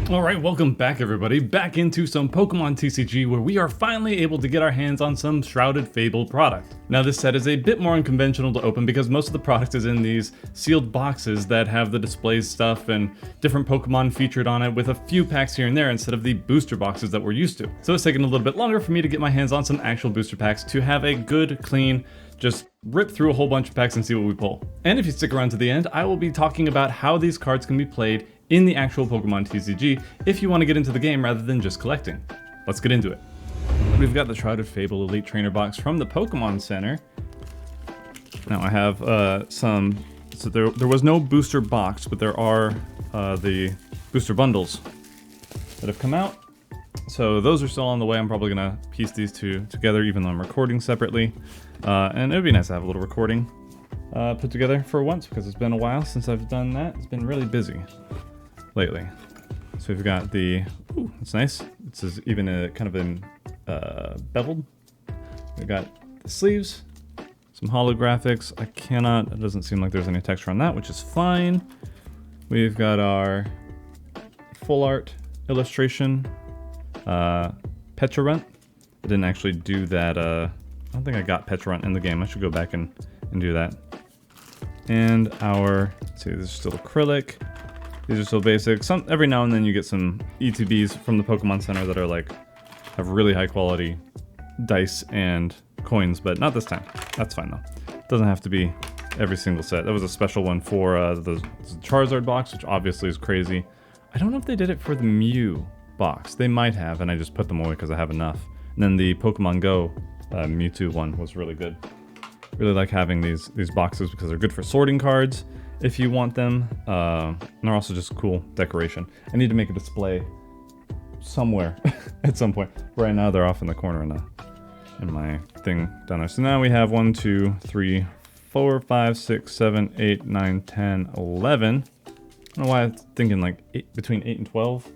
Alright, welcome back everybody, back into some Pokemon TCG where we are finally able to get our hands on some Shrouded Fable product. Now this set is a bit more unconventional to open because most of the product is in these sealed boxes that have the display stuff and different Pokemon featured on it with a few packs here and there instead of the booster boxes that we're used to. So it's taken a little bit longer for me to get my hands on some actual booster packs to have a good, clean, just rip through a whole bunch of packs and see what we pull. And if you stick around to the end, I will be talking about how these cards can be played in the actual Pokemon TCG if you want to get into the game rather than just collecting. Let's get into it. We've got the Shrouded Fable Elite Trainer box from the Pokemon Center. Now I have so there was no booster box, but there are the booster bundles that have come out. So those are still on the way. I'm probably gonna piece these two together even though I'm recording separately. And it would be nice to have a little recording put together for once because it's been a while since I've done that. It's been really busy lately. So we've got the, ooh, that's nice. This is even a kind of in beveled. We've got the sleeves, some holographics. It doesn't seem like there's any texture on that, which is fine. We've got our full art illustration, Petrarunt. I didn't actually do that, I don't think I got Petrarunt in the game. I should go back and do that. And our, let's see, this is still acrylic. These are still basic. Every now and then you get some ETBs from the Pokemon Center that are like, have really high quality dice and coins, but not this time. That's fine though. Doesn't have to be every single set. That was a special one for the Charizard box, which obviously is crazy. I don't know if they did it for the Mew box. They might have, and I just put them away because I have enough. And then the Pokemon Go Mewtwo one was really good. Really like having these boxes because they're good for sorting cards if you want them. And they're also just cool decoration. I need to make a display somewhere at some point. Right now they're off in the corner in my thing down there. So now we have 1, 2, 3, 4, 5, 6, 7, 8, 9, 10, 11. I don't know why I'm thinking like between 8 and 12.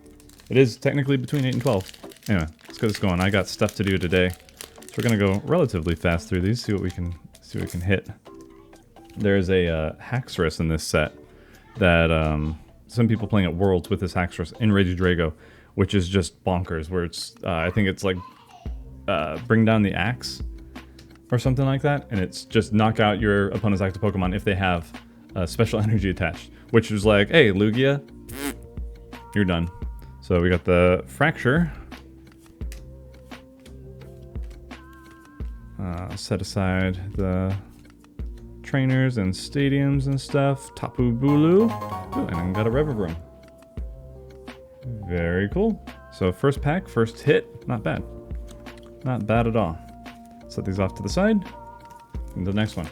It is technically between 8 and 12. Anyway, let's get this going. I got stuff to do today. So we're gonna go relatively fast through these, see what we can hit. There's a Haxorus in this set that some people playing at Worlds with this Haxorus in Regidrago, which is just bonkers, where it's, I think it's like bring down the axe or something like that, and it's just knock out your opponent's active Pokemon if they have special energy attached, which is like, hey, Lugia, you're done. So we got the Fracture. Set aside the trainers and stadiums and stuff. Tapu Bulu. Ooh, and I got a Revavroom. Very cool. So first pack, first hit. Not bad. Not bad at all. Set these off to the side. And the next one.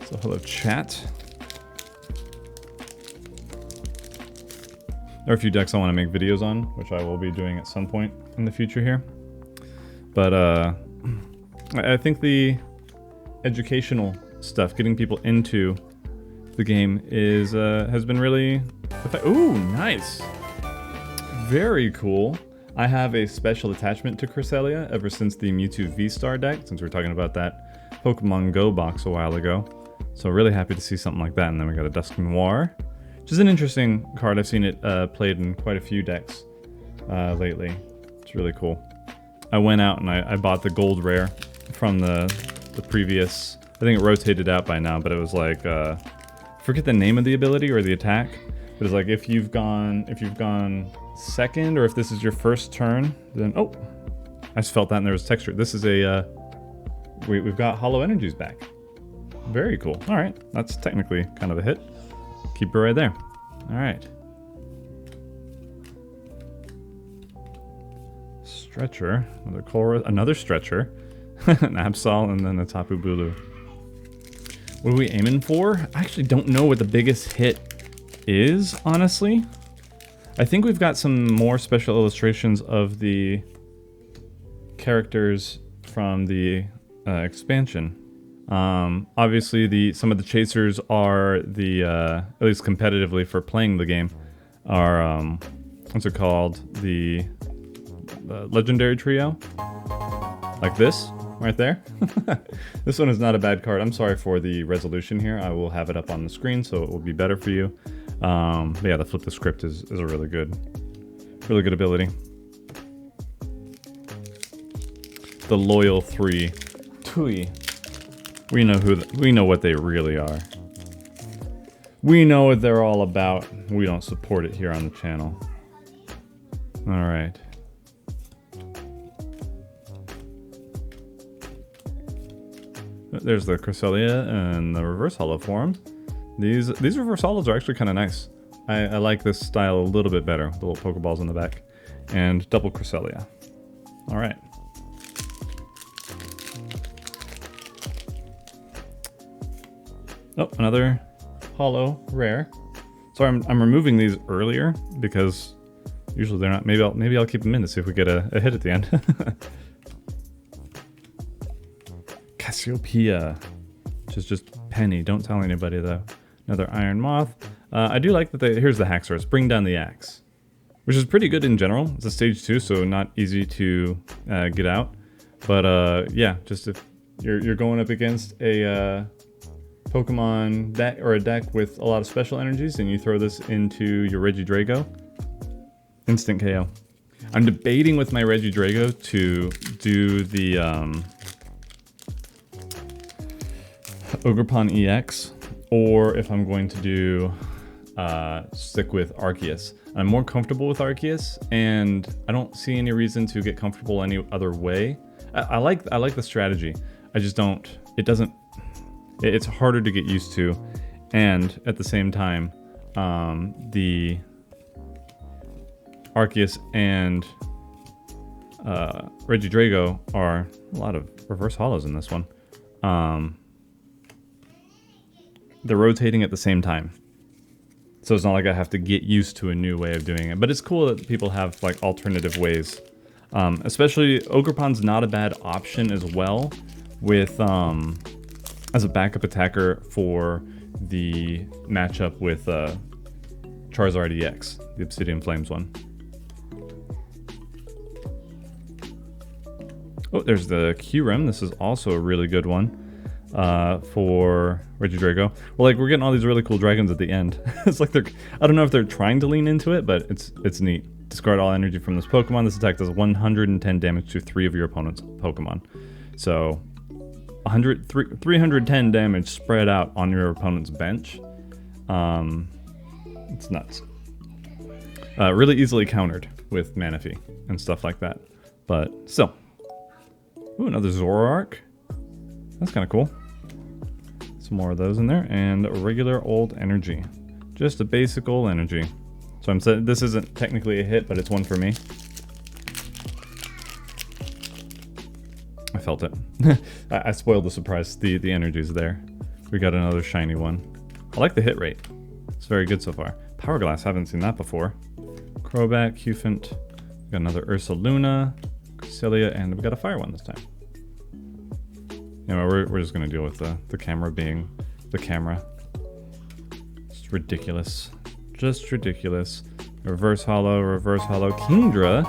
So hello chat. There are a few decks I want to make videos on, which I will be doing at some point in the future here. But I think the educational stuff, getting people into the game, has been really effective. Ooh, nice! Very cool. I have a special attachment to Cresselia ever since the Mewtwo V-Star deck, since we were talking about that Pokemon Go box a while ago. So really happy to see something like that. And then we got a Dusknoir, which is an interesting card. I've seen it played in quite a few decks lately. It's really cool. I went out and I bought the gold rare from the previous, I think it rotated out by now, but it was like, forget the name of the ability or the attack, but it's like if you've gone second, or if this is your first turn, then, oh, I just felt that and there was texture. This is we've got Hollow Energies back. Very cool. All right, that's technically kind of a hit. Keep it right there. All right. Stretcher, another Stretcher, an Absol, and then a Tapu Bulu. What are we aiming for? I actually don't know what the biggest hit is, honestly. I think we've got some more special illustrations of the characters from the expansion. Obviously, some of the chasers are at least competitively for playing the game, are, what's it called? The Legendary Trio, like this right there. This one is not a bad card. I'm sorry for the resolution here. I will have it up on the screen so it will be better for you. But yeah, the flip the script is a really good ability. The loyal 3, Tui. We know what they really are. We know what they're all about. We don't support it here on the channel. All right. There's the Cresselia and the reverse hollow form. These reverse hollows are actually kind of nice. I like this style a little bit better. The little Pokeballs in the back. And double Cresselia. All right. Oh, another hollow rare. Sorry, I'm removing these earlier because usually they're not. Maybe I'll keep them in to see if we get a hit at the end. Cassiopeia, which is just penny. Don't tell anybody though. Another Iron Moth. I do like that here's the Haxorus. Bring down the axe, which is pretty good in general. It's a stage 2, so not easy to get out. But yeah, just if you're going up against a Pokemon deck or a deck with a lot of special energies, and you throw this into your Regidrago, instant KO. I'm debating with my Regidrago to do the Ogerpon EX, or if I'm going to do stick with Arceus. I'm more comfortable with Arceus, and I don't see any reason to get comfortable any other way. I like the strategy. I just don't. It's harder to get used to, and at the same time, the Arceus and Regidrago are a lot of reverse hollows in this one. They're rotating at the same time. So it's not like I have to get used to a new way of doing it. But it's cool that people have like alternative ways. Especially Ogerpon's not a bad option as well with as a backup attacker for the matchup with Charizard EX, the Obsidian Flames one. Oh, there's the Kyurem. This is also a really good one for Regidrago. Well, like, we're getting all these really cool dragons at the end. It's like I don't know if they're trying to lean into it, but it's neat. Discard all energy from this Pokemon. This attack does 110 damage to 3 of your opponent's Pokemon. So 310 damage spread out on your opponent's bench. It's nuts. Really easily countered with Manaphy and stuff like that. But still. Ooh, another Zoroark. That's kind of cool. Some more of those in there, and a regular old energy. Just a basic old energy. So I'm saying this isn't technically a hit, but it's one for me. I felt it. I spoiled the surprise. The energy's there. We got another shiny one. I like the hit rate. It's very good so far. Power Glass, haven't seen that before. Crobat, Cufant. We got another Ursaluna, Cresselia, and we got a fire one this time. You know, we're just gonna deal with the camera being the camera. It's ridiculous. Just ridiculous. Reverse Hollow, Kingdra.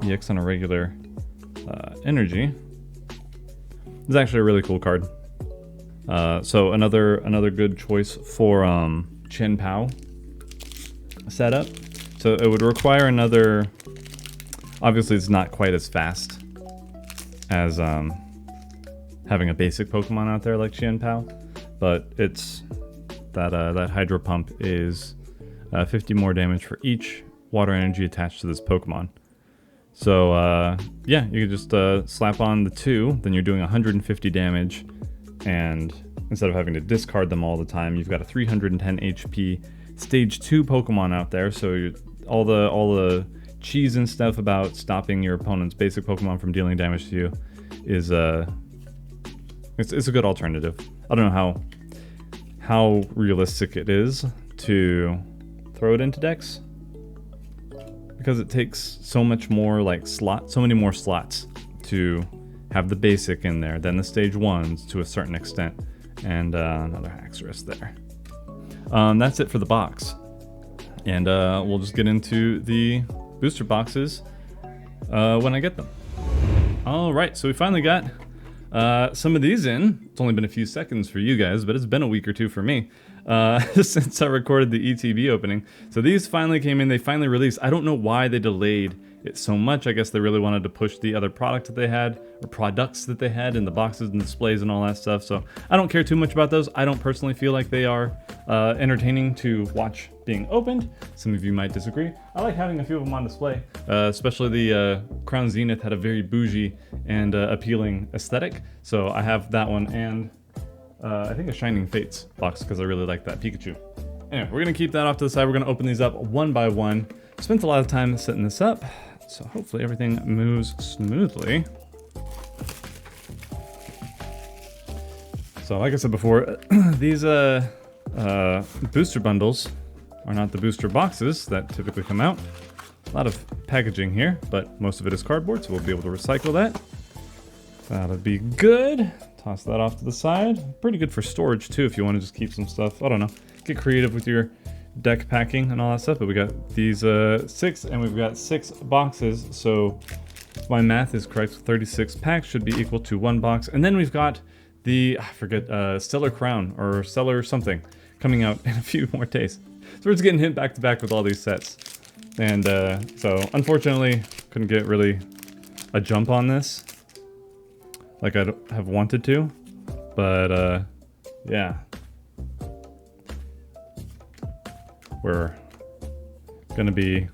EX on a regular energy. This is actually a really cool card. So another good choice for Chen Pao setup. So it would require another. Obviously, it's not quite as fast as having a basic Pokemon out there like Chen Pao, but it's that Hydro Pump is 50 more damage for each water energy attached to this Pokemon. So yeah, you could just slap on the 2, then you're doing 150 damage, and instead of having to discard them all the time, you've got a 310 HP stage 2 Pokemon out there. So all the cheese and stuff about stopping your opponent's basic Pokemon from dealing damage to you is it's a good alternative. I don't know how realistic it is to throw it into decks, because it takes so much more so many more slots to have the basic in there than the stage 1s to a certain extent. And another Haxorus there. That's it for the box, and we'll just get into the booster boxes when I get them. All right, so we finally got some of these in. It's only been a few seconds for you guys, but it's been a week or two for me. since I recorded the ETB opening. So these finally came in, they finally released. I don't know why they delayed it so much. I guess they really wanted to push the other product that they had, or products that they had in the boxes and displays and all that stuff. So I don't care too much about those. I don't personally feel like they are entertaining to watch being opened. Some of you might disagree. I like having a few of them on display, especially the Crown Zenith had a very bougie and appealing aesthetic. So I have that one, and I think a Shining Fates box because I really like that Pikachu. Anyway, we're gonna keep that off to the side. We're gonna open these up one by one. Spent a lot of time setting this up, so hopefully everything moves smoothly. So like I said before, these booster bundles are not the booster boxes that typically come out. A lot of packaging here, but most of it is cardboard, so we'll be able to recycle that. That'll be good. Toss that off to the side. Pretty good for storage too if you want to just keep some stuff. I don't know. Get creative with your deck packing and all that stuff. But we got these 6, and we've got 6 boxes. So if my math is correct, 36 packs should be equal to 1 box. And then we've got the, I forget, Stellar Crown or Stellar something coming out in a few more days. So we're just getting hit back to back with all these sets. And so unfortunately, couldn't get really a jump on this like I'd have wanted to, but yeah, we're gonna be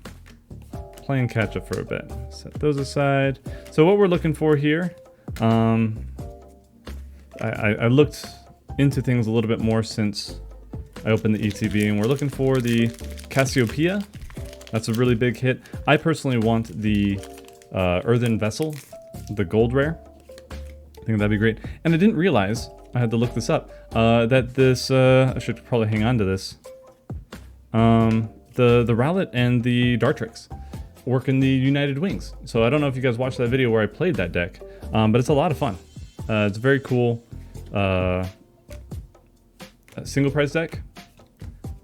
playing catch up for a bit. Set those aside. So what we're looking for here, I looked into things a little bit more since I opened the ETB, and we're looking for the Cassiopeia. That's a really big hit. I personally want the Earthen Vessel, the gold rare. I think that'd be great. And I didn't realize, I had to look this up, that this, I should probably hang on to this. The Rowlet and the Dartrix work in the United Wings. So I don't know if you guys watched that video where I played that deck, but it's a lot of fun. It's a very cool single price deck.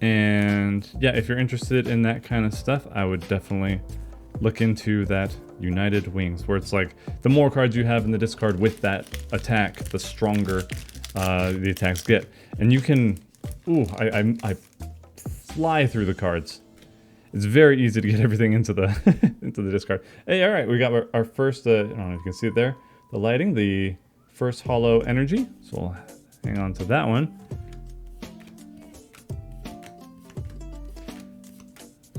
And yeah, if you're interested in that kind of stuff, I would definitely look into that United Wings, where it's like the more cards you have in the discard with that attack, the stronger the attacks get. And you can, I fly through the cards. It's very easy to get everything into the into the discard. Hey, all right, we got our first, I don't know if you can see it there, the lighting, the first hollow energy. So we'll hang on to that one.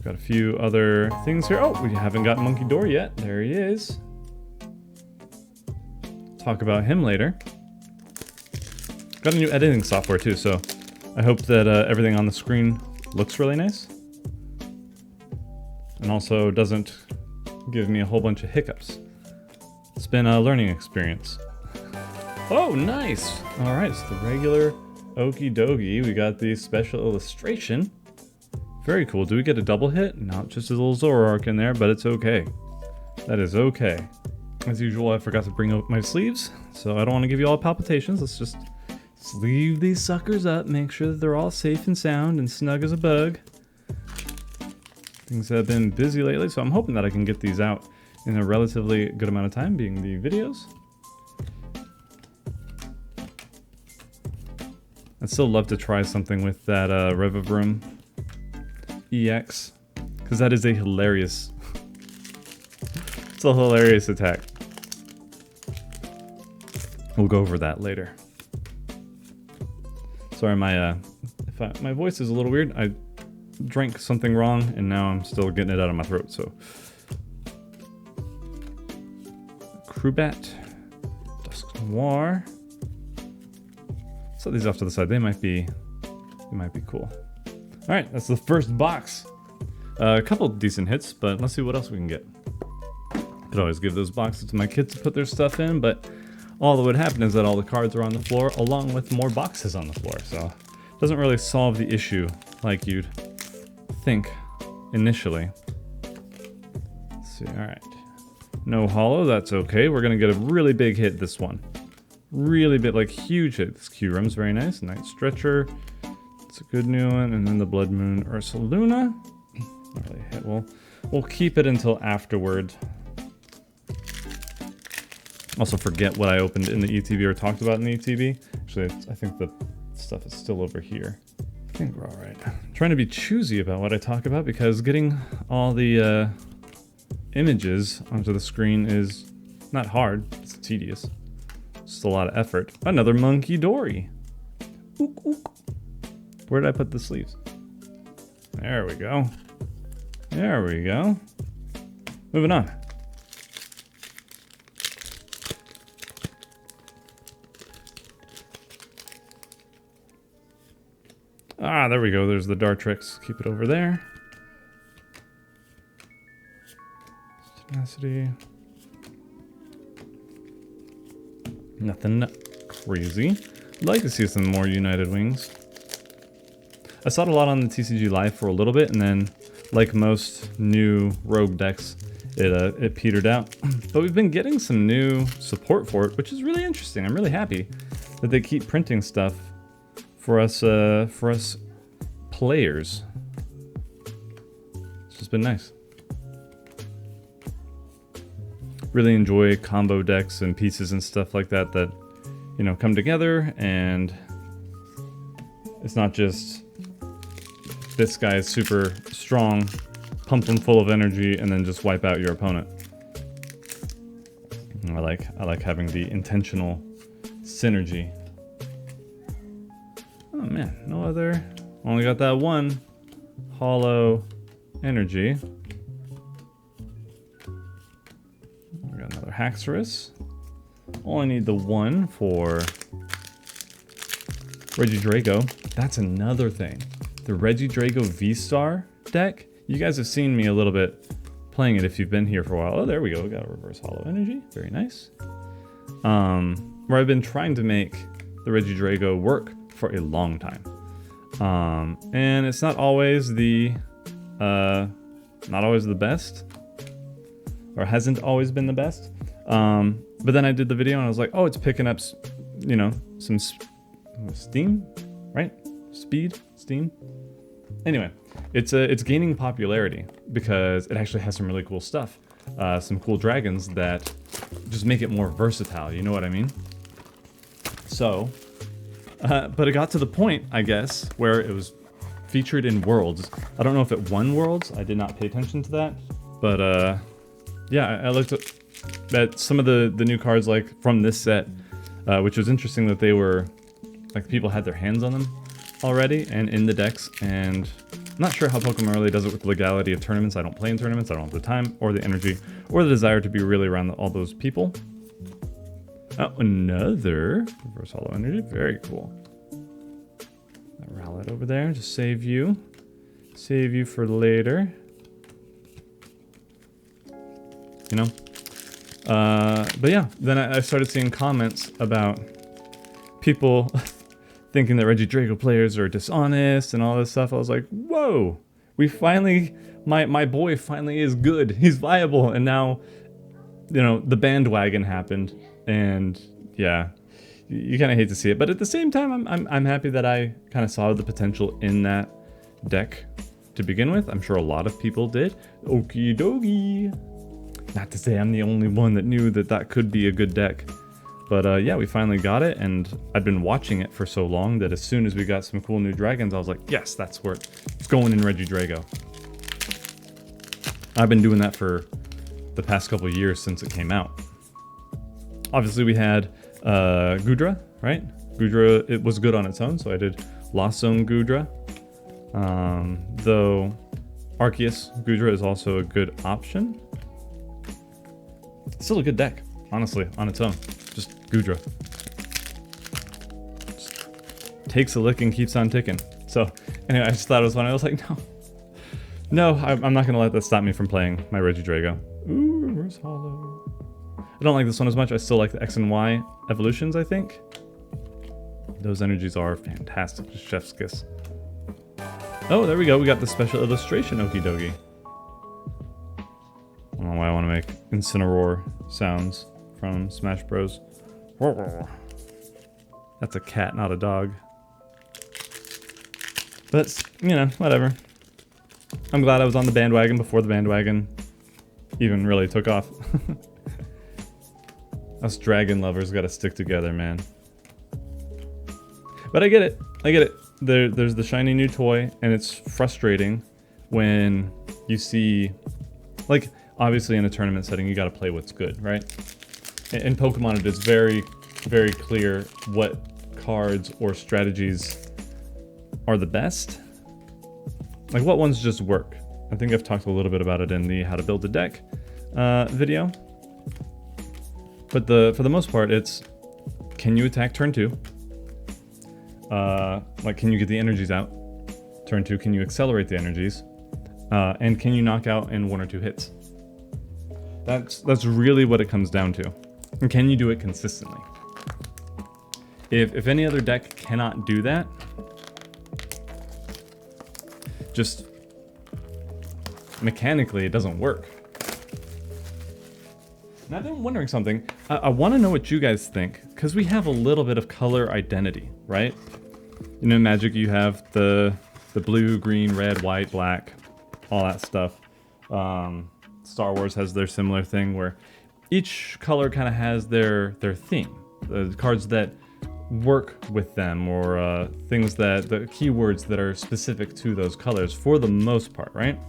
Got a few other things here. Oh, we haven't got Monkey Door yet. There he is. Talk about him later. Got a new editing software too, so I hope that everything on the screen looks really nice. And also doesn't give me a whole bunch of hiccups. It's been a learning experience. Oh, nice! Alright, so the regular Okie Dokie. We got the special illustration. Very cool. Do we get a double hit? Not just a little Zoroark in there, but it's okay. That is okay. As usual, I forgot to bring up my sleeves, so I don't want to give you all palpitations. Let's just sleeve these suckers up, make sure that they're all safe and sound and snug as a bug. Things have been busy lately, so I'm hoping that I can get these out in a relatively good amount of time, being the videos. I'd still love to try something with that Revavroom EX, because that is a hilarious, it's a hilarious attack. We'll go over that later. Sorry, my my voice is a little weird. I drank something wrong and now I'm still getting it out of my throat. So, Crobat, Dusk Noir. Set these off to the side. They might be cool. All right, that's the first box. A couple decent hits, but let's see what else we can get. Could always give those boxes to my kids to put their stuff in, but all that would happen is that all the cards are on the floor along with more boxes on the floor, so it doesn't really solve the issue like you'd think initially. Let's see, all right. No holo, that's okay. We're gonna get a really big hit this one. Really big, like huge hit. This Q-Rum's very nice. Night Stretcher. It's a good new one. And then the Blood Moon Ursaluna. Not really a hit. We'll keep it until afterward. Also forget what I opened in the ETB or talked about in the ETB. Actually, I think the stuff is still over here. think we're all right. I'm trying to be choosy about what I talk about because getting all the images onto the screen is not hard. It's tedious. It's just a lot of effort. Another monkey dory. Ook, ook. Where did I put the sleeves? There we go. There we go. Moving on. Ah, there we go. There's the Dartrix. Keep it over there. Tenacity. Nothing crazy. I'd like to see some more United Wings. I saw it a lot on the TCG Live for a little bit, and then, like most new rogue decks, it petered out. But we've been getting some new support for it, which is really interesting. I'm really happy that they keep printing stuff for us players. It's just been nice. Really enjoy combo decks and pieces and stuff like that that, you know, come together, and it's not just this guy is super strong, pump him full of energy, and then just wipe out your opponent. I like having the intentional synergy. Oh man, no other. Only got that one hollow energy. We got another Haxorus. Only need the one for Regidrago. That's another thing. The Regidrago V-Star deck. You guys have seen me a little bit playing it if you've been here for a while. Oh, there we go. We got a reverse hollow energy. Very nice. Where I've been trying to make the Regidrago work for a long time. And it's not always the best, or hasn't always been the best. But then I did the video and I was like, oh, it's picking up, you know, some steam, right? Steam. Anyway, it's gaining popularity because it actually has some really cool stuff, some cool dragons that just make it more versatile. You know what I mean? So. But it got to the point, I guess, where it was featured in Worlds. I don't know if it won Worlds. I did not pay attention to that. But, yeah, I looked at some of the new cards, like, from this set, which was interesting that they were, like, people had their hands on them already and in the decks. And I'm not sure how Pokemon really does it with the legality of tournaments. I don't play in tournaments. I don't have the time or the energy or the desire to be really around all those people. Oh, another reverse hollow energy. Very cool. That Rowlet over there. Just save you. Save you for later. You know? But yeah, then I started seeing comments about people thinking that Regidrago players are dishonest and all this stuff. I was like, whoa! We finally... My boy finally is good. He's viable. And now, you know, the bandwagon happened. And yeah, you kind of hate to see it, but at the same time, I'm happy that I kind of saw the potential in that deck to begin with. I'm sure a lot of people did. Okie dokie. Not to say I'm the only one that knew that that could be a good deck, but yeah, we finally got it, and I'd been watching it for so long that as soon as we got some cool new dragons, I was like, yes, that's where it's going in Regidrago. I've been doing that for the past couple of years since it came out. Obviously, we had Goodra, right? Goodra, it was good on its own, so I did Lost Zone Goodra. Though Arceus Goodra is also a good option. It's still a good deck, honestly, on its own. Just Goodra. Just takes a lick and keeps on ticking. So, anyway, I just thought it was funny. I was like, no, I'm not going to let that stop me from playing my Regidrago. Ooh, reverse hollow. I don't like this one as much. I still like the X and Y evolutions, I think. Those energies are fantastic. Just chef's kiss. Oh, there we go. We got the special illustration, okie dokie. I don't know why I want to make Incineroar sounds from Smash Bros. That's a cat, not a dog. But, you know, whatever. I'm glad I was on the bandwagon before the bandwagon even really took off. Us dragon lovers gotta stick together, man. But I get it. there's the shiny new toy, and it's frustrating when you see, like, obviously in a tournament setting, you got to play what's good, right? In Pokemon, it is very, very clear what cards or strategies are the best. Like, what ones just work. I think I've talked a little bit about it in the How to Build a Deck video. But for the most part, it's, can you attack turn 2? Like, can you get the energies out? Turn 2, can you accelerate the energies? And can you knock out in 1 or 2 hits? That's really what it comes down to. And can you do it consistently? If any other deck cannot do that, just mechanically it doesn't work. And I've been wondering something. I want to know what you guys think, because we have a little bit of color identity, right? You know, Magic, you have the blue, green, red, white, black, all that stuff. Star Wars has their similar thing where each color kind of has their theme. The cards that work with them, or things that, the keywords that are specific to those colors for the most part, right?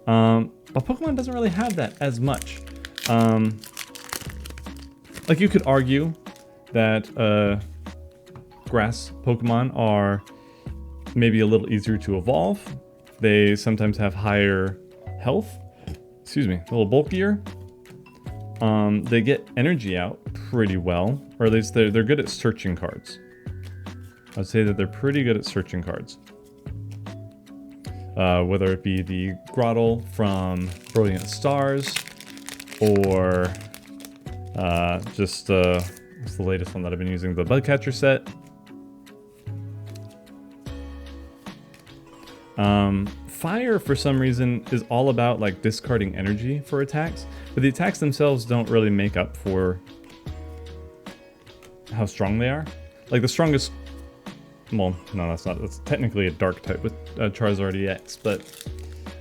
But Pokemon doesn't really have that as much. Like, you could argue that grass Pokemon are maybe a little easier to evolve. They sometimes have higher health. Excuse me, a little bulkier. They get energy out pretty well, or at least they're good at searching cards. I'd say that they're pretty good at searching cards. Whether it be the Grottle from Brilliant Stars, or just what's the latest one that I've been using? The Bugcatcher set. Fire, for some reason, is all about like discarding energy for attacks, but the attacks themselves don't really make up for how strong they are. Like, the strongest, well, no, that's not, that's technically a dark type with Charizard EX, but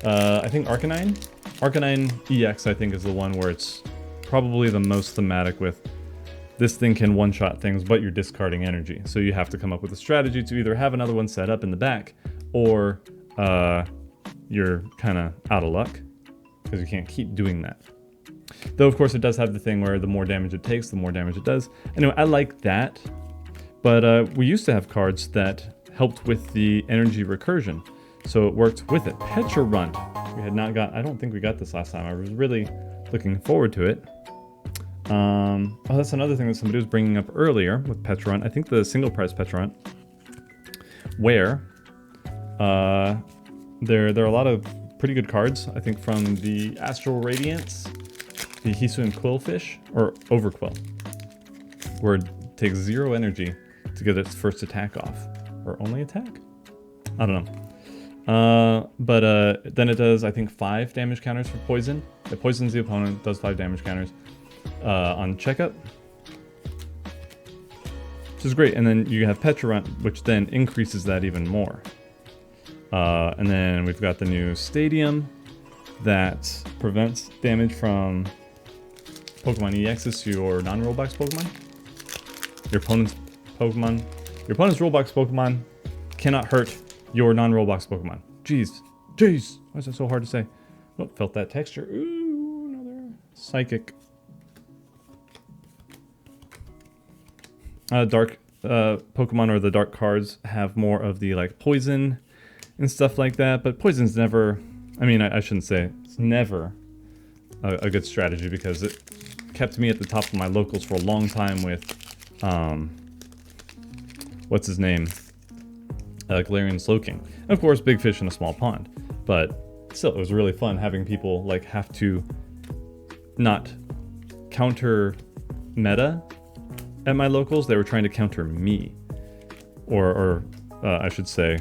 I think Arcanine EX, I think, is the one where it's probably the most thematic with, this thing can one-shot things, but you're discarding energy. So you have to come up with a strategy to either have another one set up in the back, or you're kind of out of luck, because you can't keep doing that. Though, of course, it does have the thing where the more damage it takes, the more damage it does. Anyway, I like that, but we used to have cards that helped with the energy recursion, so it worked with it. Petrarunt, we had not got, I don't think we got this last time. I was really looking forward to it. Oh, that's another thing that somebody was bringing up earlier with Petrarunt. I think the single price Petrarunt, where there are a lot of pretty good cards, I think, from the Astral Radiance, the Hisuian Quillfish, or Overquill, where it takes 0 energy to get its first attack off. Or only attack? I don't know. But then it does, I think, 5 damage counters for poison. It poisons the opponent, does 5 damage counters on checkup, which is great. And then you have Petrarunt, which then increases that even more. And then we've got the new Stadium that prevents damage from Pokemon EXs to your non-roll box Pokemon. Your opponent's roll box Pokemon cannot hurt your non-roll box Pokemon. Jeez. Why is that so hard to say? Oh, felt that texture. Ooh, another Psychic. Dark Pokemon, or the dark cards, have more of the like poison and stuff like that, but poison's never, I mean, I shouldn't say it's never a good strategy, because it kept me at the top of my locals for a long time with what's his name, Galarian Slowking. And of course, big fish in a small pond, but still, it was really fun having people like have to not counter meta at my locals. They were trying to counter me, or I should say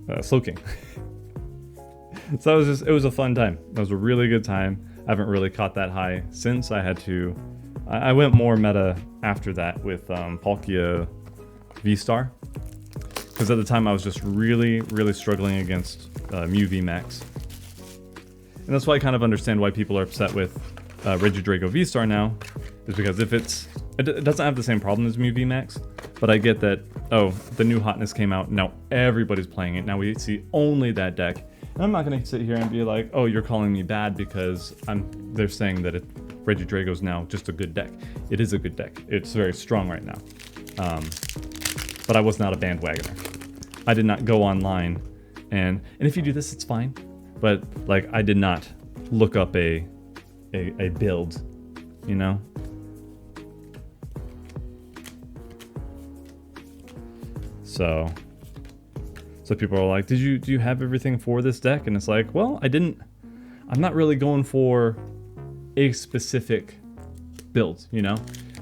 Slowking. So it was a fun time. It was a really good time. I haven't really caught that high since. I went more meta after that with Palkia V-Star, because at the time I was just really struggling against Mew VMAX. And that's why I kind of understand why people are upset with Regidrago V-Star now, is because if it's It doesn't have the same problem as Mew VMAX, but I get that, oh, the new hotness came out, now everybody's playing it, now we see only that deck. And I'm not going to sit here and be like, oh, you're calling me bad because they're saying that Regidrago's now just a good deck. It is a good deck. It's very strong right now. But I was not a bandwagoner. I did not go online, and if you do this, it's fine. But like, I did not look up a build, you know? So people are like, do you have everything for this deck? And it's like, well, I'm not really going for a specific build, you know?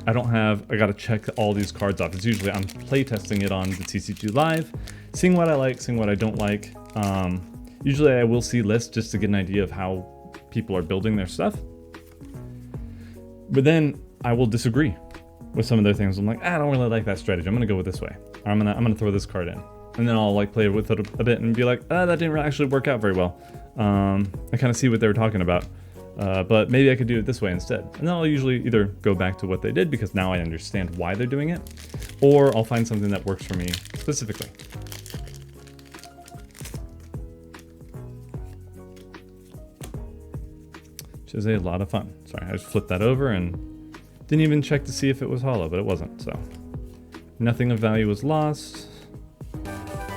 I gotta check all these cards off. It's usually, I'm playtesting it on the TCG Live, seeing what I like, seeing what I don't like. Usually I will see lists just to get an idea of how people are building their stuff. But then I will disagree with some of their things. I'm like, I don't really like that strategy. I'm gonna go with this way. Or I'm gonna throw this card in. And then I'll like play with it a bit and be like, that didn't really actually work out very well. I kind of see what they were talking about. But maybe I could do it this way instead. And then I'll usually either go back to what they did because now I understand why they're doing it, or I'll find something that works for me specifically. Which is a lot of fun. Sorry, I just flipped that over and didn't even check to see if it was hollow, but it wasn't, so. Nothing of value was lost.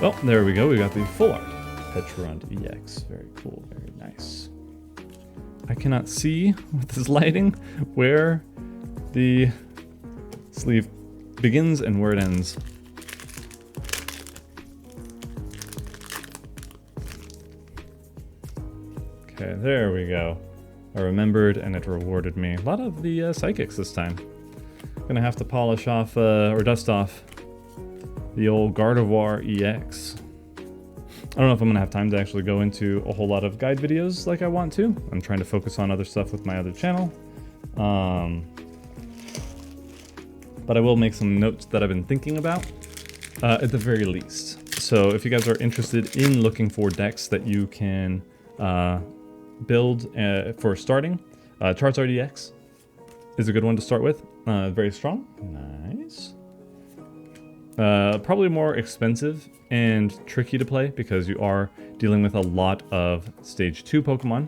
Oh, there we go. We got the full art Petrund EX. Very cool, very nice. I cannot see with this lighting where the sleeve begins and where it ends. Okay, there we go. I remembered and it rewarded me. A lot of the psychics this time. Gonna have to polish off or dust off the old Gardevoir EX. I don't know if I'm gonna have time to actually go into a whole lot of guide videos like I want to. I'm trying to focus on other stuff with my other channel. But I will make some notes that I've been thinking about, at the very least. So if you guys are interested in looking for decks that you can build for starting, Charizard EX is a good one to start with. Very strong. Nice. Probably more expensive and tricky to play because you are dealing with a lot of stage 2 Pokemon.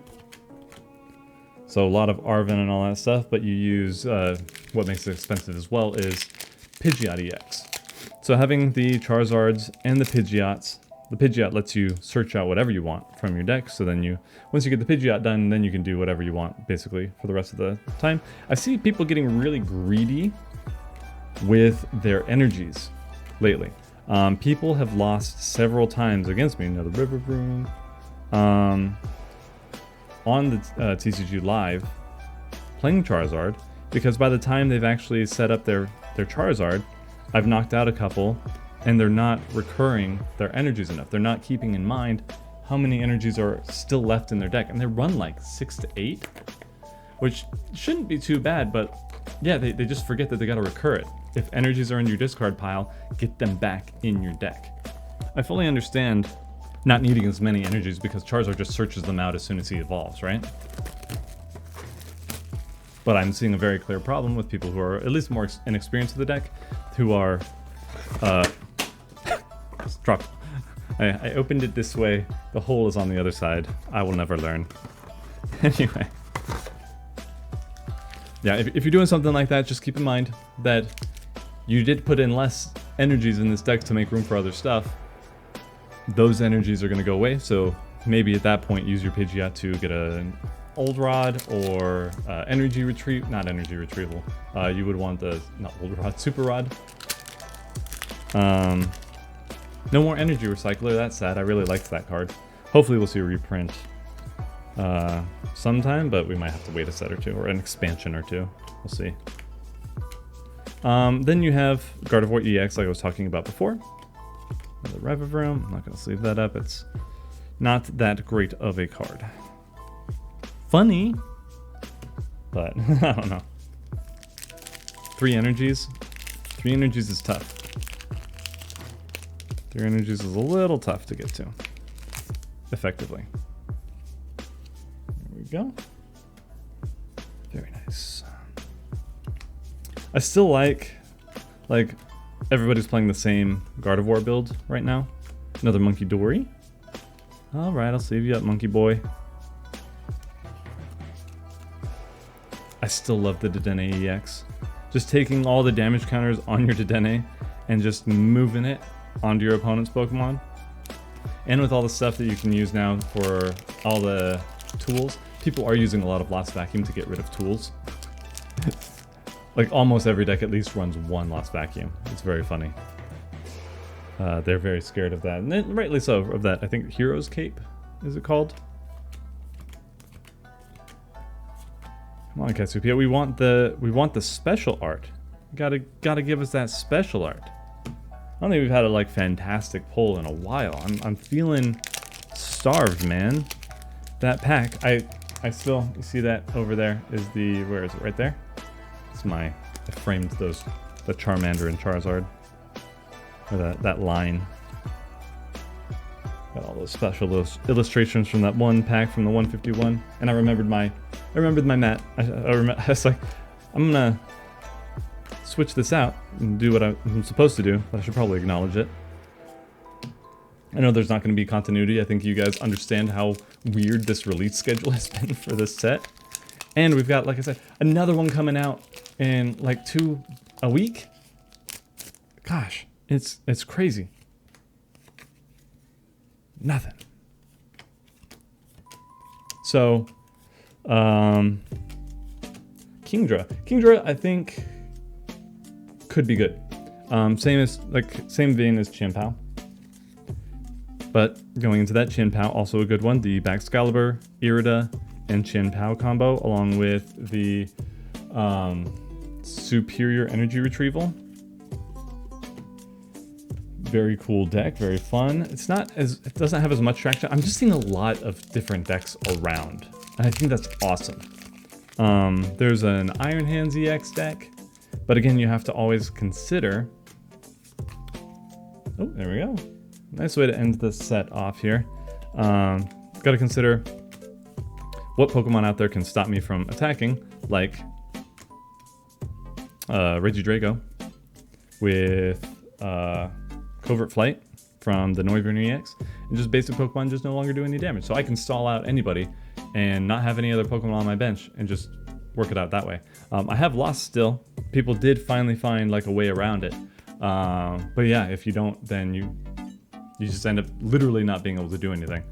So a lot of Arven and all that stuff, but you use, what makes it expensive as well is Pidgeot EX. So having the Charizards and the Pidgeots, the Pidgeot lets you search out whatever you want from your deck, so then once you get the Pidgeot done, then you can do whatever you want, basically, for the rest of the time. I see people getting really greedy with their energies lately. People have lost several times against me. Another River Broom. On the TCG Live, playing Charizard, because by the time they've actually set up their Charizard, I've knocked out a couple, and they're not recurring their energies enough. They're not keeping in mind how many energies are still left in their deck, and they run like 6 to 8, which shouldn't be too bad, but yeah, they just forget that they gotta recur it. If energies are in your discard pile, get them back in your deck. I fully understand not needing as many energies because Charizard just searches them out as soon as he evolves, right? But I'm seeing a very clear problem with people who are at least more inexperienced with the deck, who are, drop. I opened it this way, the hole is on the other side. I will never learn. Anyway. Yeah, if you're doing something like that, just keep in mind that you did put in less energies in this deck to make room for other stuff. Those energies are going to go away, so maybe at that point use your Pidgeot to get an Old Rod or energy retrieve, not energy retrieval. You would want the, not Old Rod, Super Rod. No more energy recycler, that's sad. I really liked that card. Hopefully we'll see a reprint sometime, but we might have to wait a set or two, or an expansion or two. We'll see. Then you have Gardevoir EX, like I was talking about before. The Revavroom, I'm not going to sleeve that up. It's not that great of a card. Funny, but I don't know. 3 energies. 3 energies is tough. 3 energies is a little tough to get to effectively. There we go. Very nice. I still like everybody's playing the same Gardevoir build right now. Another Monkey Dory. All right, I'll save you up, Monkey Boy. I still love the Dedenne EX. Just taking all the damage counters on your Dedenne and just moving it onto your opponent's Pokemon. And with all the stuff that you can use now for all the tools, people are using a lot of Lost Vacuum to get rid of tools. Like almost every deck at least runs one Lost Vacuum. It's very funny. They're very scared of that, and rightly so of that. I think Hero's Cape, is it called? Come on, Cassiopeia. We want the special art. Gotta give us that special art. I don't think we've had a like fantastic pull in a while. I'm feeling starved, man. That pack, I still, you see that over there is the, where is it? Right there? It's I framed the Charmander and Charizard. Or that line. Got all those special illustrations from that one pack from the 151. And I remembered my mat. I was like, I'm gonna switch this out and do what I'm supposed to do, but I should probably acknowledge it. I know there's not going to be continuity. I think you guys understand how weird this release schedule has been for this set. And we've got, like I said, another one coming out in like a week. Gosh, it's crazy. Nothing. So, Kingdra, I think could be good. Same vein as Chien-Pao. But going into that, Chien-Pao, also a good one. The Baxcalibur, Irida, and Chien-Pao combo, along with the Superior Energy Retrieval. Very cool deck, very fun. It doesn't have as much traction. I'm just seeing a lot of different decks around, and I think that's awesome. There's an Iron Hands EX deck, but again, you have to always consider. Oh, there we go. Nice way to end the set off here. Got to consider what Pokemon out there can stop me from attacking, like Regidrago with Covert Flight from the Noivern EX, and just basic Pokemon just no longer do any damage. So I can stall out anybody and not have any other Pokemon on my bench and just work it out that way. I have Lost still. People did finally find like a way around it. But yeah, if you don't, then you just end up literally not being able to do anything,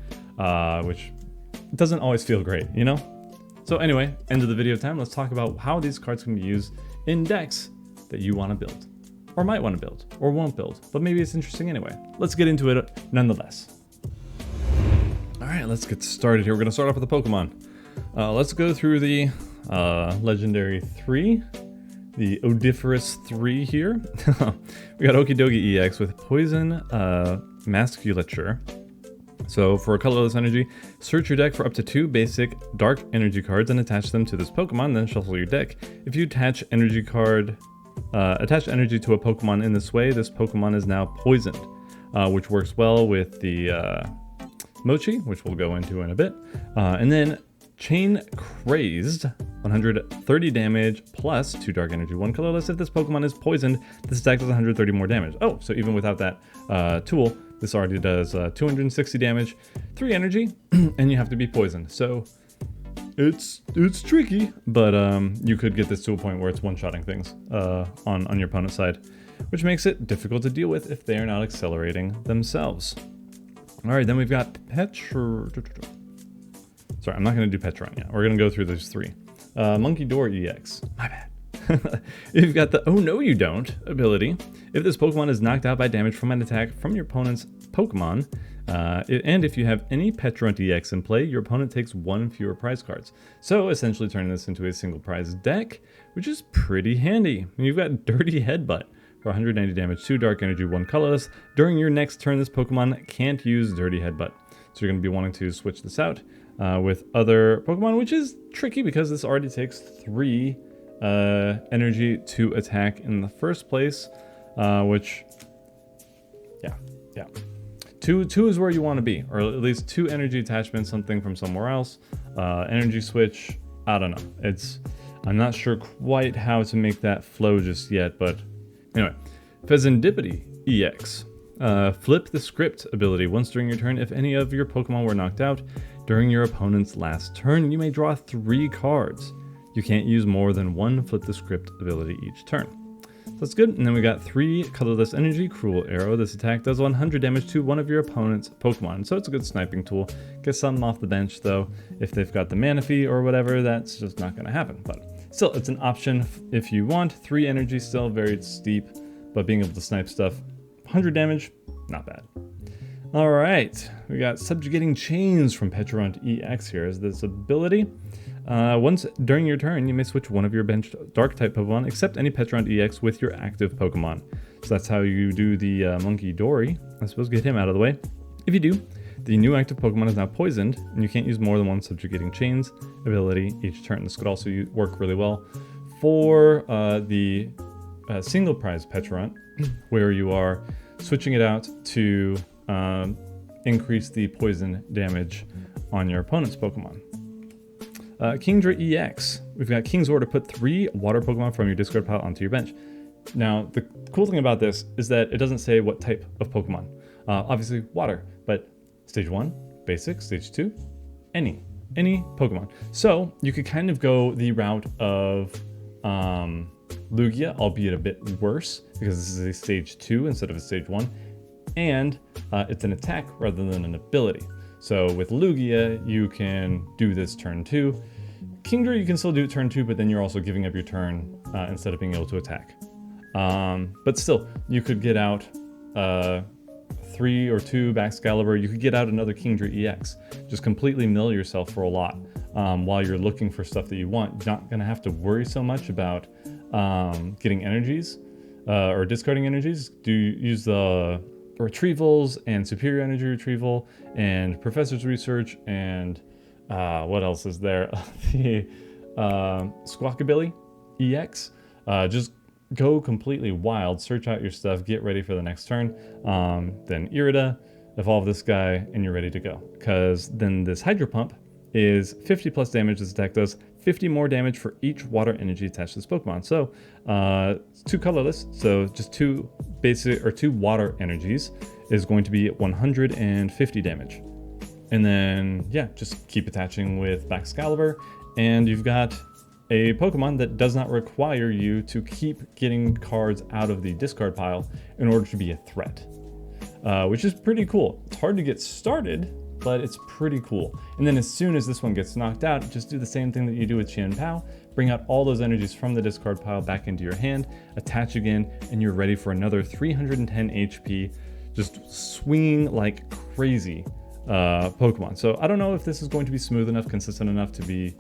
which doesn't always feel great, you know? So anyway, end of the video time. Let's talk about how these cards can be used in decks that you want to build, or might want to build, or won't build, but maybe it's interesting anyway. Let's get into it nonetheless. All right, let's get started here. We're gonna start off with the Pokemon. Let's go through the Legendary 3, the Odiferous 3 here. We got Okidogi EX with Poison Masculature. So for a colorless energy, search your deck for up to 2 basic dark energy cards and attach them to this Pokemon, then shuffle your deck. If you attach energy to a Pokemon in this way, this Pokemon is now poisoned, which works well with the Mochi, which we'll go into in a bit. And then Chain Crazed, 130 damage plus 2 dark energy, 1 colorless. If this Pokemon is poisoned, this deck does 130 more damage. Oh, so even without that tool, this already does 260 damage, 3 energy, and you have to be poisoned. So it's tricky, but you could get this to a point where it's one-shotting things on your opponent's side, which makes it difficult to deal with if they are not accelerating themselves. All right, then we've got Sorry, I'm not going to do Petron yet. We're going to go through those 3. Monkey Door EX. My bad. You've got the Oh No You Don't ability. If this Pokemon is knocked out by damage from an attack from your opponent's Pokemon, and if you have any Petrunt EX in play, your opponent takes 1 fewer prize cards. So essentially turning this into a single prize deck, which is pretty handy. And you've got Dirty Headbutt for 190 damage, 2 dark energy, 1 colorless. During your next turn, this Pokemon can't use Dirty Headbutt. So you're going to be wanting to switch this out with other Pokemon, which is tricky because this already takes 3 energy to attack in the first place, which, yeah. 2 is where you want to be, or at least 2 energy attachments, something from somewhere else. Energy switch, I don't know. It's I'm not sure quite how to make that flow just yet, but anyway. Pheasantipity EX. Flip the script ability. Once during your turn, if any of your Pokemon were knocked out during your opponent's last turn, you may draw 3 cards. You can't use more than 1 flip the script ability each turn. So that's good. And then we got 3 colorless energy, Cruel Arrow. This attack does 100 damage to one of your opponent's Pokemon. So it's a good sniping tool. Get something off the bench though. If they've got the Manaphy or whatever, that's just not going to happen. But still, it's an option if you want. 3 energy still very steep, but being able to snipe stuff, 100 damage, not bad. All right, we got Subjugating Chains from Pecharunt EX here as this ability. Once during your turn, you may switch one of your benched Dark-type Pokemon, except any Pecharunt EX with your active Pokemon. So that's how you do the Monkey Dory. I suppose get him out of the way. If you do, the new active Pokemon is now poisoned, and you can't use more than 1 Subjugating Chains ability each turn. This could also work really well for the single prize Pecharunt, where you are switching it out to increase the poison damage on your opponent's Pokemon. Kingdra EX. We've got King's Order. Put 3 water Pokemon from your discard pile onto your bench. Now, the cool thing about this is that it doesn't say what type of Pokemon. Obviously, water, but stage 1, basic, stage 2, any Pokemon. So you could kind of go the route of Lugia, albeit a bit worse, because this is a stage 2 instead of a stage 1, and it's an attack rather than an ability. So with Lugia, you can do this turn 2. Kingdra, you can still do it turn 2, but then you're also giving up your turn instead of being able to attack. But still, you could get out 3 or 2 Baxcalibur. You could get out another Kingdra EX. Just completely mill yourself for a lot while you're looking for stuff that you want. You're not going to have to worry so much about getting energies or discarding energies. Do use the retrievals and superior energy retrieval and professor's research and what else is there? The Squawkabilly EX. Just go completely wild, search out your stuff, get ready for the next turn. Then Irida, evolve this guy, and you're ready to go. Because then this Hydro Pump is 50 plus damage. This attack does 50 more damage for each water energy attached to this Pokemon. So 2 colorless, so just 2 basic or 2 water energies is going to be 150 damage. And then yeah, just keep attaching with Baxcalibur, and you've got a Pokemon that does not require you to keep getting cards out of the discard pile in order to be a threat, which is pretty cool. It's hard to get started, but it's pretty cool. And then as soon as this one gets knocked out, just do the same thing that you do with Chien-Pao. Bring out all those energies from the discard pile back into your hand, attach again, and you're ready for another 310 HP, just swinging like crazy Pokemon. So I don't know if this is going to be smooth enough, consistent enough to be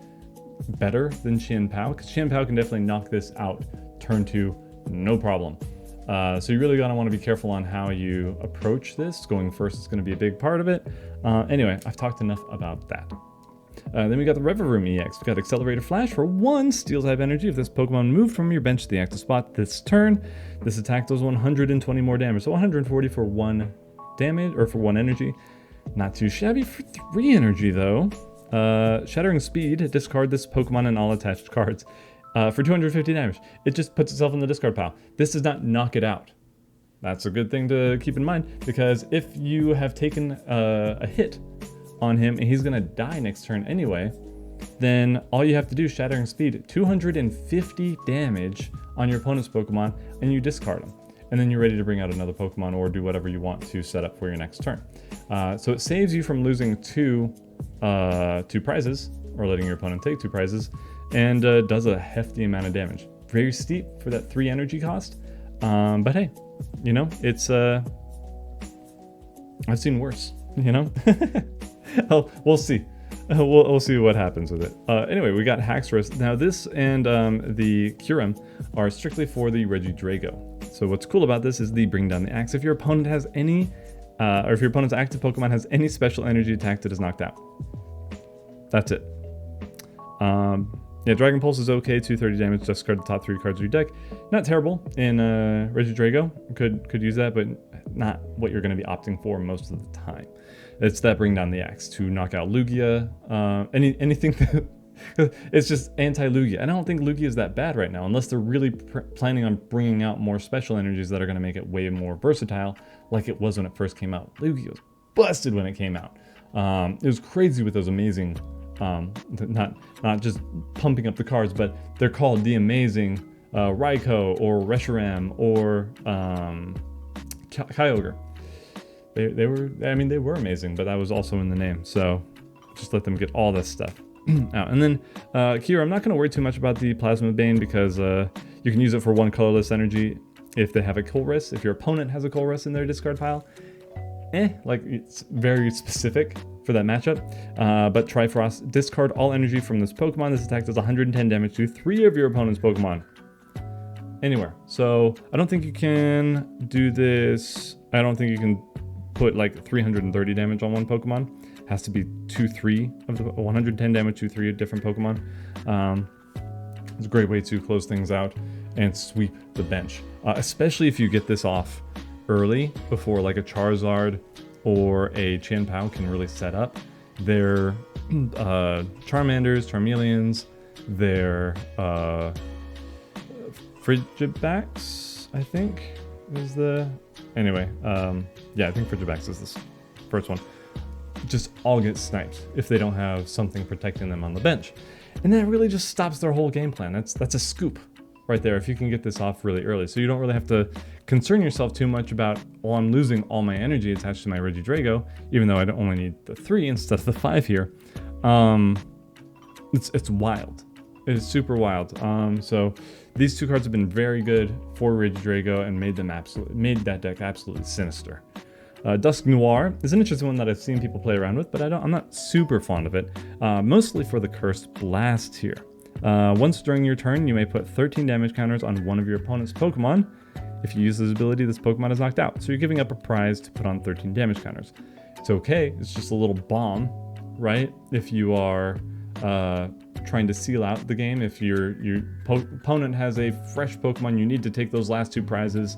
better than Chien-Pao, because Chien-Pao can definitely knock this out turn 2, no problem. So you really gotta want to be careful on how you approach this. Going first is going to be a big part of it. Anyway, I've talked enough about that. Then we got the Revavroom EX. We got Accelerated Flash for 1 Steel type energy. If this Pokemon moved from your bench to the active spot this turn, this attack does 120 more damage. So 140 for 1 damage, or for 1 energy. Not too shabby for 3 energy though. Shattering Speed, discard this Pokemon and all attached cards for 250 damage. It just puts itself in the discard pile. This does not knock it out. That's a good thing to keep in mind, because if you have taken a hit on him and he's gonna die next turn anyway, then all you have to do is Shattering Speed, 250 damage on your opponent's Pokemon, and you discard him. And then you're ready to bring out another Pokemon or do whatever you want to set up for your next turn. So it saves you from losing two prizes, or letting your opponent take 2 prizes, and does a hefty amount of damage. Very steep for that 3 energy cost, but hey, you know, it's I've seen worse, you know. Oh, we'll see. We'll see what happens with it. Anyway, we got Haxorus. Now this and the Kyurem are strictly for the Regidrago. So what's cool about this is the Bring Down the Axe. If your opponent has any, or if your opponent's active Pokemon has any special energy attack that is knocked out. That's it. Yeah, Dragon Pulse is okay, 230 damage, discard the top 3 cards of your deck. Not terrible in Regidrago. Could use that, but not what you're going to be opting for most of the time. It's that Bring Down the Axe to knock out Lugia. Anything It's just anti-Lugia. And I don't think Lugia is that bad right now, unless they're really planning on bringing out more special energies that are going to make it way more versatile, like it was when it first came out. Lugia was busted when it came out. It was crazy with those amazing, not just pumping up the cards, but they're called the amazing Raikou or Reshiram or Kyogre. They were amazing, but that was also in the name. So just let them get all this stuff out. And then Kira, I'm not going to worry too much about the Plasma Bane because you can use it for one colorless energy if they have a Colress. If your opponent has a Colress in their discard pile, like it's very specific for that matchup. But Trifrost, discard all energy from this Pokemon. This attack does 110 damage to 3 of your opponent's Pokemon. Anywhere. So I don't think you can do this. I don't think you can put like 330 damage on one Pokemon. Has to be 2-3 of the 110 damage to 3 different Pokemon. It's a great way to close things out and sweep the bench, especially if you get this off early before like a Charizard or a Chien-Pao can really set up. Their Charmanders, Charmeleons, their Frigibax, I think is the... Anyway, yeah, I think Frigibax is this first one. Just all get sniped if they don't have something protecting them on the bench. And that really just stops their whole game plan. That's a scoop right there if you can get this off really early. So you don't really have to concern yourself too much about, well, I'm losing all my energy attached to my Regidrago, even though I only need the 3 instead of the 5 here. It's wild. It is super wild. So these two cards have been very good for Regidrago and made that deck absolutely sinister. Dusk Noir is an interesting one that I've seen people play around with, but I'm not super fond of it. Mostly for the Cursed Blast here. Once during your turn, you may put 13 damage counters on one of your opponent's Pokemon. If you use this ability, this Pokemon is knocked out. So you're giving up a prize to put on 13 damage counters. It's okay. It's just a little bomb, right? If you are trying to seal out the game, if your opponent has a fresh Pokemon, you need to take those last 2 prizes.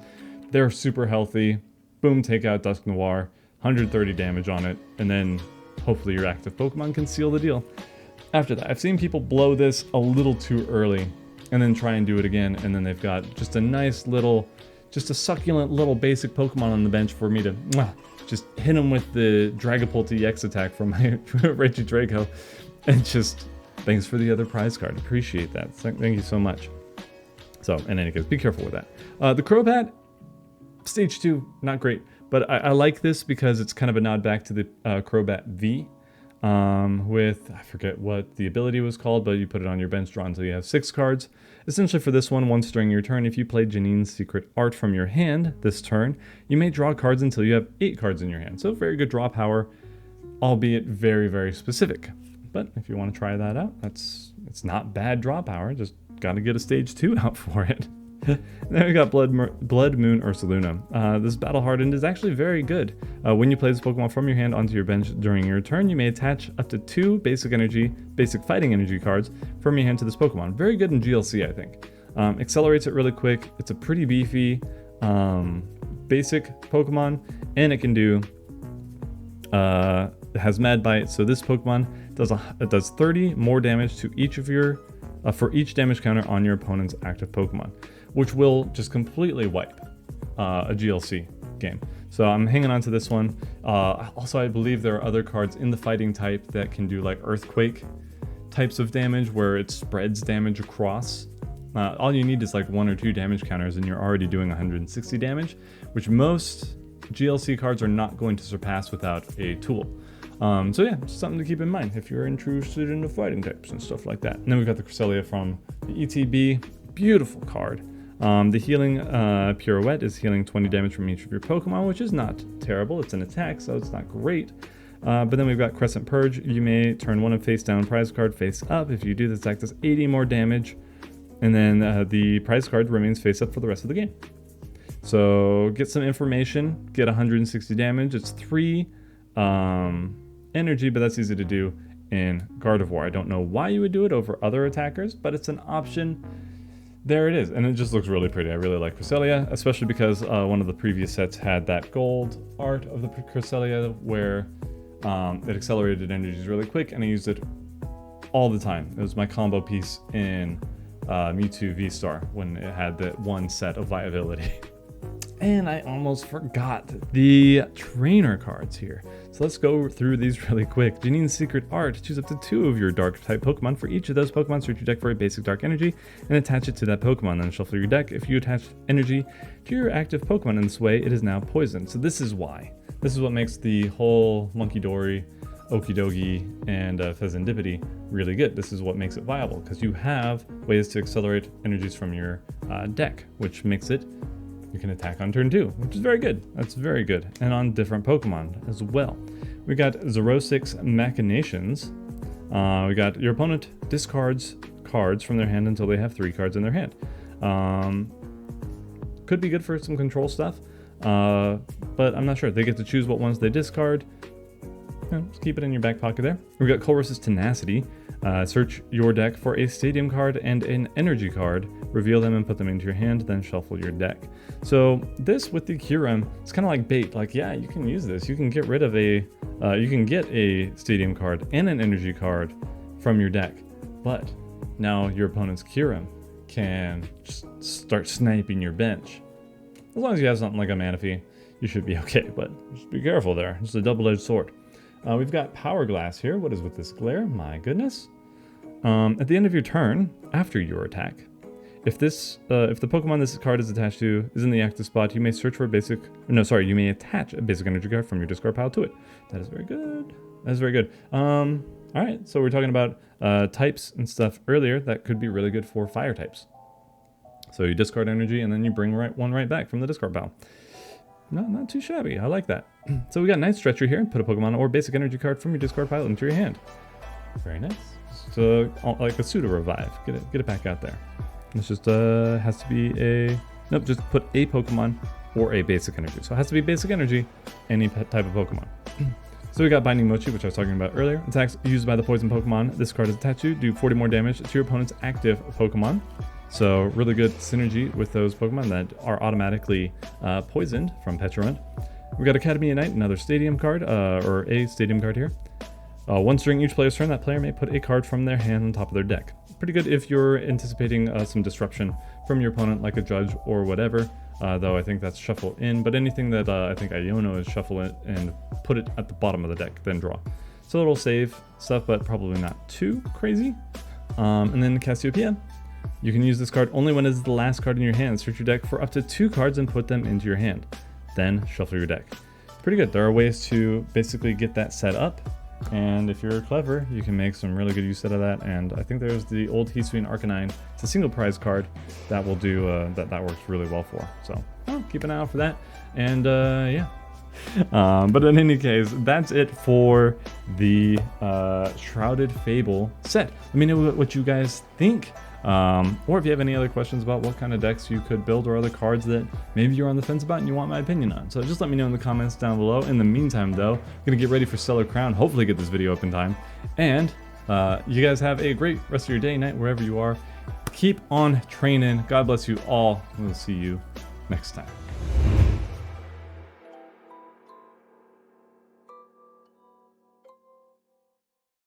They're super healthy. Boom, take out Dusk Noir, 130 damage on it, and then hopefully your active Pokemon can seal the deal. After that, I've seen people blow this a little too early and then try and do it again, and then they've got just a nice little, just a succulent little basic Pokemon on the bench for me to just hit them with the Dragapult EX attack from my Regidrago, and just thanks for the other prize card. Appreciate that. Thank you so much. So, in any case, be careful with that. The Crobat, Stage 2, not great, but I like this because it's kind of a nod back to the Crobat V with, I forget what the ability was called, but you put it on your bench draw until you have 6 cards. Essentially for this one, once during your turn, if you play Janine's Secret Art from your hand this turn, you may draw cards until you have 8 cards in your hand. So very good draw power, albeit very, very specific. But if you want to try that out, it's not bad draw power, just got to get a Stage 2 out for it. Then we got Blood Moon Ursaluna. This Battle Hardened is actually very good. When you play this Pokemon from your hand onto your bench during your turn, you may attach up to 2 basic fighting energy cards from your hand to this Pokemon. Very good in GLC, I think. Accelerates it really quick. It's a pretty beefy basic Pokemon, and it can do it has Mad Bite. So this Pokemon does 30 more damage to each of your for each damage counter on your opponent's active Pokemon, which will just completely wipe a GLC game. So I'm hanging on to this one. Also, I believe there are other cards in the fighting type that can do like Earthquake types of damage where it spreads damage across. All you need is like 1 or 2 damage counters and you're already doing 160 damage, which most GLC cards are not going to surpass without a tool. So yeah, something to keep in mind if you're interested in the fighting types and stuff like that. And then we've got the Cresselia from the ETB. Beautiful card. The healing Pirouette is healing 20 damage from each of your Pokemon, which is not terrible. It's an attack, so it's not great. But then we've got Crescent Purge. You may turn one of face down prize card face up. If you do, this attack does 80 more damage. And then the prize card remains face up for the rest of the game. So get some information, get 160 damage. It's 3 energy, but that's easy to do in Gardevoir. I don't know why you would do it over other attackers, but it's an option. There it is, and it just looks really pretty. I really like Cresselia, especially because one of the previous sets had that gold art of the Cresselia where it accelerated energies really quick, and I used it all the time. It was my combo piece in Mewtwo V-Star when it had that one set of viability. And I almost forgot the trainer cards here. So let's go through these really quick. Janine's Secret Art. Choose up to 2 of your dark type Pokemon. For each of those Pokemon, search your deck for a basic dark energy and attach it to that Pokemon. Then shuffle your deck. If you attach energy to your active Pokemon in this way, it is now poisoned. So this is why. This is what makes the whole Monkey Dory, Okidogi, and Pheasantipity really good. This is what makes it viable, because you have ways to accelerate energies from your deck, which makes it you can attack on turn 2, which is very good. That's very good. And on different Pokemon as well. We got Xerosix Machinations. We got your opponent discards cards from their hand until they have 3 cards in their hand. Could be good for some control stuff, but I'm not sure. They get to choose what ones they discard. Just keep it in your back pocket there. We got Colress's Tenacity. Search your deck for a Stadium card and an Energy card. Reveal them and put them into your hand, then shuffle your deck. So this with the Kyurem, it's kind of like bait. Like, yeah, you can use this. You can get rid of you can get a Stadium card and an Energy card from your deck. But now your opponent's Kyurem can just start sniping your bench. As long as you have something like a Manaphy, you should be okay. But just be careful there. It's a double-edged sword. We've got Power Glass here. What is with this glare? My goodness. At the end of your turn, after your attack, if the Pokemon this card is attached to is in the active spot, you may search for you may attach a basic energy card from your discard pile to it. That is very good. That is very good. All right, so we're talking about types and stuff earlier that could be really good for fire types. So you discard energy and then you bring one right back from the discard pile. Not too shabby. I like that. So we got Night Stretcher here. Put a Pokemon or basic energy card from your discard pile into your hand. Very nice. So like a pseudo revive. Get it back out there. It's just has to be just put a Pokemon or a basic energy. So it has to be basic energy, any type of Pokemon. So we got Binding Mochi, which I was talking about earlier. Attacks used by the poison Pokemon this card is attached to do 40 more damage to your opponent's active Pokemon. So really good synergy with those Pokemon that are automatically poisoned from Petriment. We got Academy Unite, another Stadium card, or a Stadium card here. Once during each player's turn, that player may put a card from their hand on top of their deck. Pretty good if you're anticipating some disruption from your opponent, like a Judge or whatever, though I think that's shuffle in. But anything that I think Iono is shuffle in and put it at the bottom of the deck, then draw. So it'll save stuff, but probably not too crazy. And then Cassiopeia. You can use this card only when it is the last card in your hand. Search your deck for up to 2 cards and put them into your hand. Then shuffle your deck. Pretty good. There are ways to basically get that set up. And if you're clever, you can make some really good use out of that. And I think there's the old Hisuian Arcanine. It's a single prize card that will do, that works really well for. So keep an eye out for that. And yeah. But in any case, that's it for the Shrouded Fable set. Let me know what you guys think. Or if you have any other questions about what kind of decks you could build or other cards that maybe you're on the fence about and you want my opinion on. So just let me know in the comments down below. In the meantime though, I'm gonna get ready for Stellar Crown, hopefully get this video up in time. And you guys have a great rest of your day, night, wherever you are. Keep on training. God bless you all. We'll see you next time.